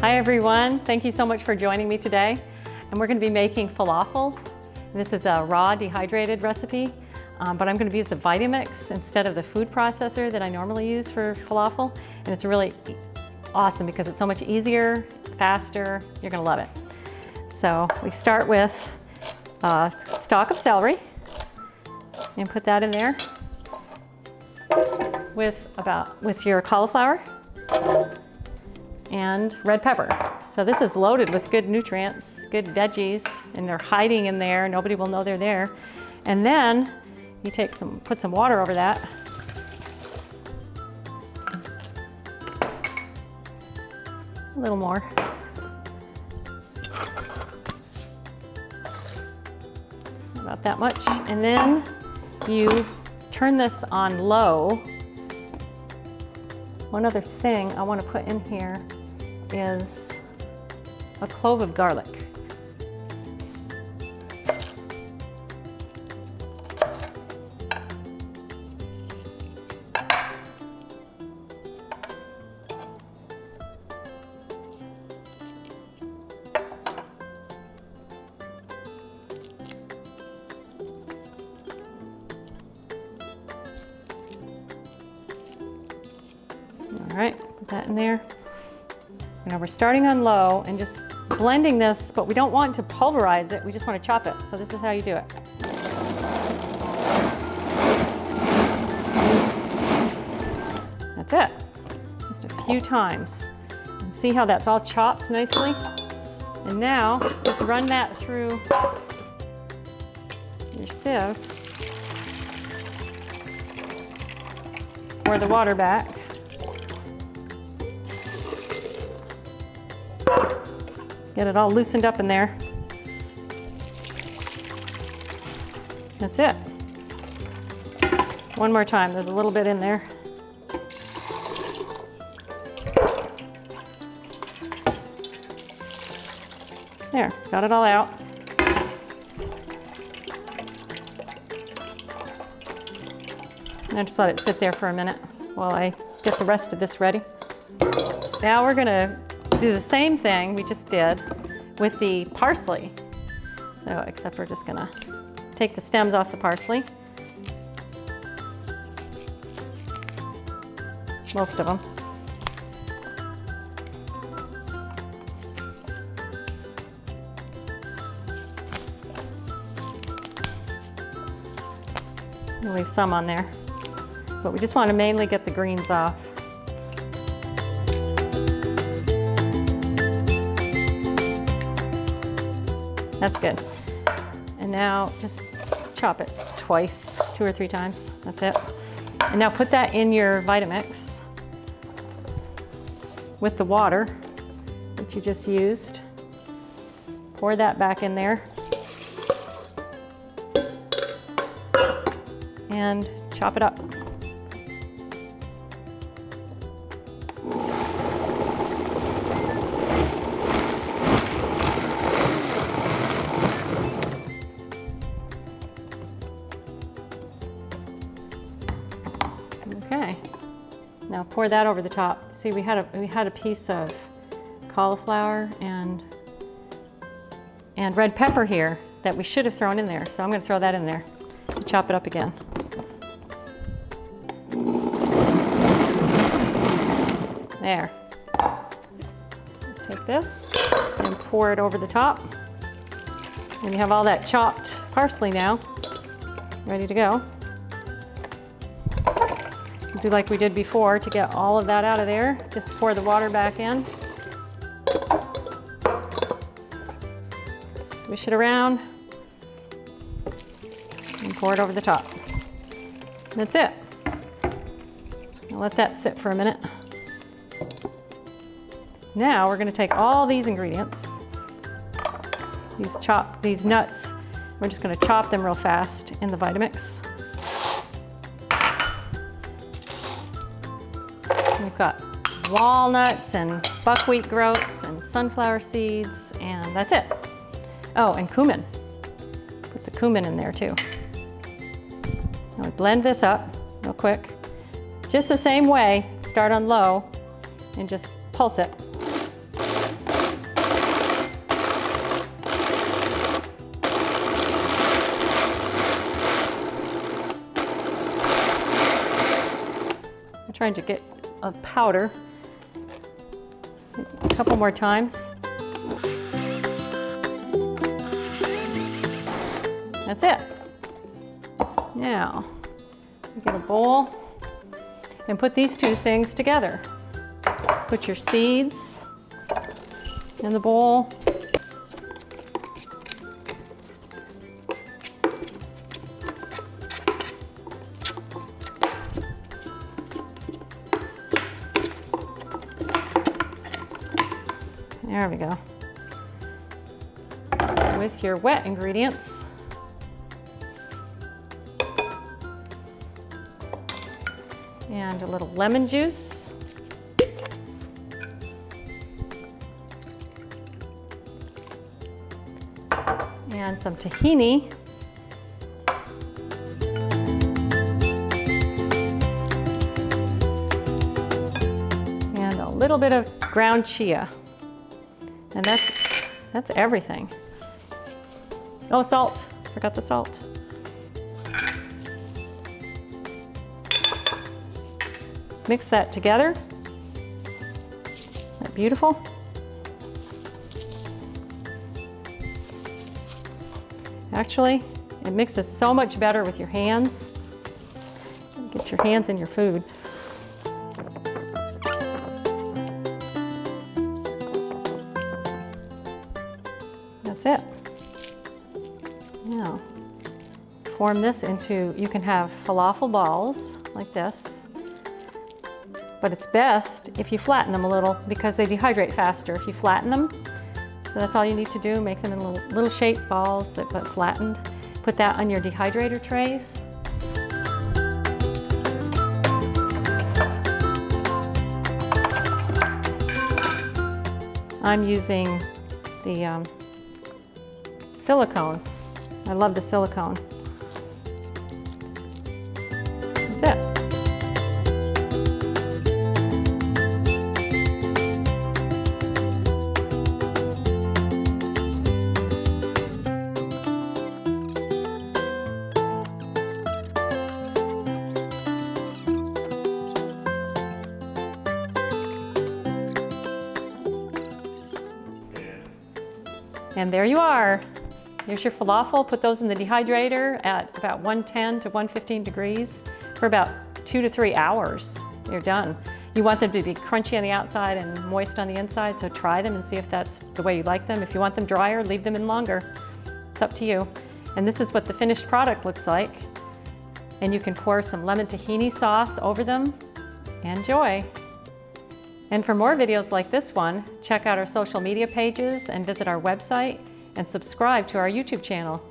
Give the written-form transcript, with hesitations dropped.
Hi everyone, thank you so much for joining me today. And we're going to be making falafel. This is a raw dehydrated recipe, but I'm going to use the Vitamix instead of the food processor that I normally use for falafel. And it's really awesome because it's so much easier, faster. You're going to love it. So we start with a stalk of celery and put that in there with your cauliflower and red pepper. So this is loaded with good nutrients, good veggies, and they're hiding in there. Nobody will know they're there. And then you put some water over that. A little more. About that much. And then you turn this on low. One other thing I want to put in here is a clove of garlic. All right, put that in there. Now we're starting on low and just blending this, but we don't want to pulverize it. We just want to chop it. So this is how you do it. That's it. Just a few times. And see how that's all chopped nicely? And now just run that through your sieve. Pour the water back. Get it all loosened up in there. That's it. One more time, there's a little bit in there. There, got it all out. And I just let it sit there for a minute while I get the rest of this ready. Now we're gonna do the same thing we just did with the parsley. So, except we're just gonna take the stems off the parsley. Most of them. We'll leave some on there, but we just want to mainly get the greens off. That's good. And now just chop it twice, 2 or 3 times. That's it. And now put that in your Vitamix with the water that you just used. Pour that back in there. And chop it up. Okay, now pour that over the top. See, we had a piece of cauliflower and red pepper here that we should have thrown in there. So I'm going to throw that in there and chop it up again. There. Let's take this and pour it over the top. And you have all that chopped parsley now, ready to go. Do like we did before to get all of that out of there. Just pour the water back in. Swish it around and pour it over the top. That's it. I'll let that sit for a minute. Now we're going to take all these ingredients, these nuts, we're just going to chop them real fast in the Vitamix. We've got walnuts and buckwheat groats and sunflower seeds, and that's it. Oh, and cumin. Put the cumin in there too. Now we blend this up real quick. Just the same way, start on low and just pulse it. trying to get a powder. A couple more times. That's it. Now, get a bowl and put these two things together. Put your seeds in the bowl. There we go. With your wet ingredients. And a little lemon juice. And some tahini. And a little bit of ground chia. And that's everything. Oh, salt. Forgot the salt. Mix that together. Isn't that beautiful? Actually, it mixes so much better with your hands. Get your hands in your food. That's it. Now, form this into, you can have falafel balls like this, but it's best if you flatten them a little because they dehydrate faster if you flatten them. So that's all you need to do, make them in little shaped balls but flattened. Put that on your dehydrator trays. I'm using the silicone. I love the silicone. That's it. And there you are. There's your falafel. Put those in the dehydrator at about 110 to 115 degrees for about 2 to 3 hours. You're done. You want them to be crunchy on the outside and moist on the inside, so try them and see if that's the way you like them. If you want them drier, leave them in longer. It's up to you. And this is what the finished product looks like. And you can pour some lemon tahini sauce over them. Enjoy. And for more videos like this one, check out our social media pages and visit our website and subscribe to our YouTube channel.